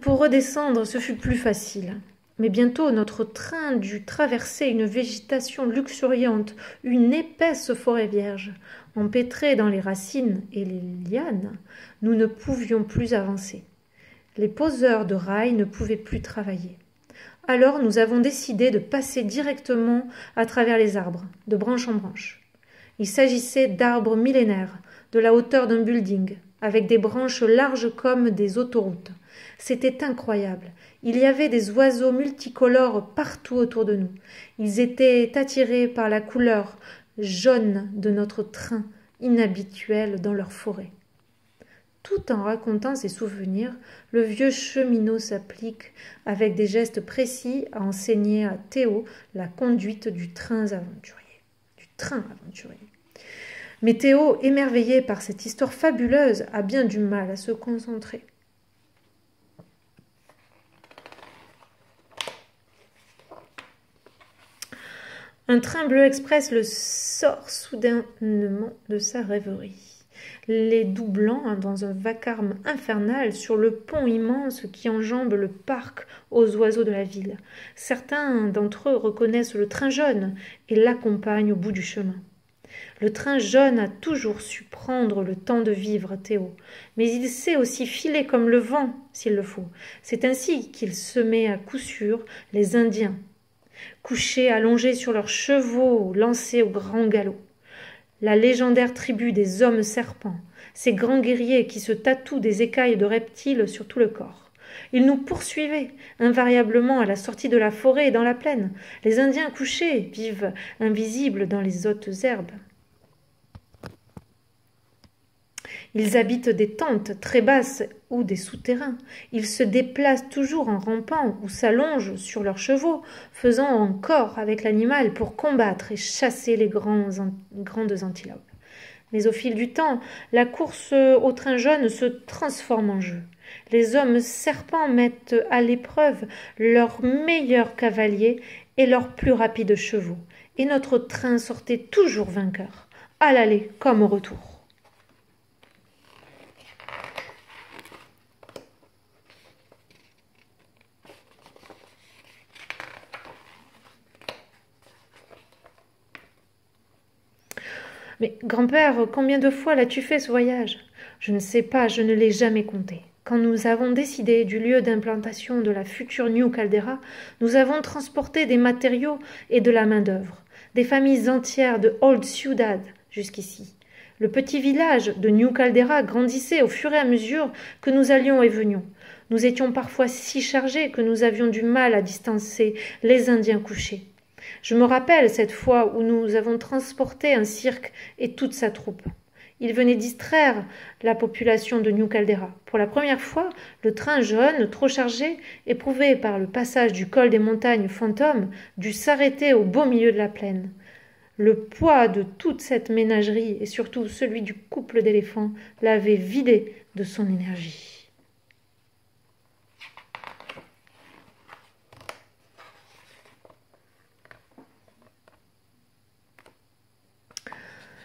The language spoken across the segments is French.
Pour redescendre, ce fut plus facile. Mais bientôt, notre train dut traverser une végétation luxuriante, une épaisse forêt vierge. Empêtrés dans les racines et les lianes, nous ne pouvions plus avancer. Les poseurs de rails ne pouvaient plus travailler. Alors nous avons décidé de passer directement à travers les arbres, de branche en branche. Il s'agissait d'arbres millénaires, de la hauteur d'un building, avec des branches larges comme des autoroutes. C'était incroyable. Il y avait des oiseaux multicolores partout autour de nous. Ils étaient attirés par la couleur jaune de notre train, inhabituel dans leur forêt. Tout en racontant ses souvenirs, le vieux cheminot s'applique avec des gestes précis à enseigner à Théo la conduite du train aventurier. Mais Théo, émerveillé par cette histoire fabuleuse, a bien du mal à se concentrer. Un train bleu express le sort soudainement de sa rêverie. Les doublant dans un vacarme infernal sur le pont immense qui enjambe le parc aux oiseaux de la ville. Certains d'entre eux reconnaissent le train jaune et l'accompagnent au bout du chemin. Le train jaune a toujours su prendre le temps de vivre, Théo, mais il sait aussi filer comme le vent, s'il le faut. C'est ainsi qu'il semait à coup sûr les Indiens, couchés allongés sur leurs chevaux, lancés au grand galop. La légendaire tribu des hommes serpents, ces grands guerriers qui se tatouent des écailles de reptiles sur tout le corps. Ils nous poursuivaient, invariablement à la sortie de la forêt et dans la plaine. Les Indiens couchés vivent invisibles dans les hautes herbes. Ils habitent des tentes très basses ou des souterrains. Ils se déplacent toujours en rampant ou s'allongent sur leurs chevaux, faisant encore avec l'animal pour combattre et chasser les grandes antilopes. Mais au fil du temps, la course au train jaune se transforme en jeu. Les hommes serpents mettent à l'épreuve leurs meilleurs cavaliers et leurs plus rapides chevaux. Et notre train sortait toujours vainqueur, à l'aller comme au retour. Mais grand-père, combien de fois l'as-tu fait ce voyage? Je ne sais pas, je ne l'ai jamais compté. Quand nous avons décidé du lieu d'implantation de la future New Caldera, nous avons transporté des matériaux et de la main-d'œuvre, des familles entières de Old Ciudad jusqu'ici. Le petit village de New Caldera grandissait au fur et à mesure que nous allions et venions. Nous étions parfois si chargés que nous avions du mal à distancer les Indiens couchés. Je me rappelle cette fois où nous avons transporté un cirque et toute sa troupe. Il venait distraire la population de New Caldera. Pour la première fois, le train jaune, trop chargé, éprouvé par le passage du col des montagnes fantômes, dut s'arrêter au beau milieu de la plaine. Le poids de toute cette ménagerie et surtout celui du couple d'éléphants l'avait vidé de son énergie.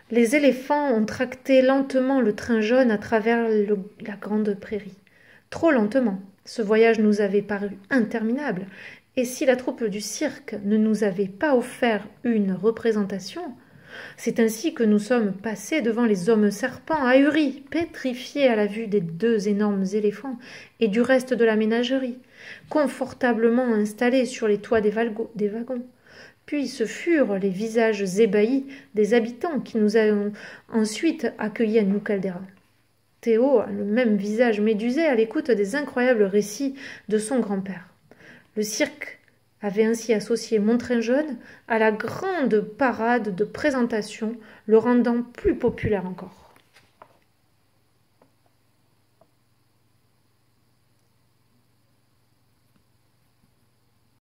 Les éléphants ont tracté lentement le train jaune à travers la grande prairie. Trop lentement. Ce voyage nous avait paru interminable, et si la troupe du cirque ne nous avait pas offert une représentation, c'est ainsi que nous sommes passés devant les hommes serpents ahuris, pétrifiés à la vue des deux énormes éléphants et du reste de la ménagerie, confortablement installés sur les toits des wagons. Puis ce furent les visages ébahis des habitants qui nous ont ensuite accueillis à New Caldera. Théo a le même visage médusé à l'écoute des incroyables récits de son grand-père. Le cirque avait ainsi associé mon train jaune à la grande parade de présentation, le rendant plus populaire encore.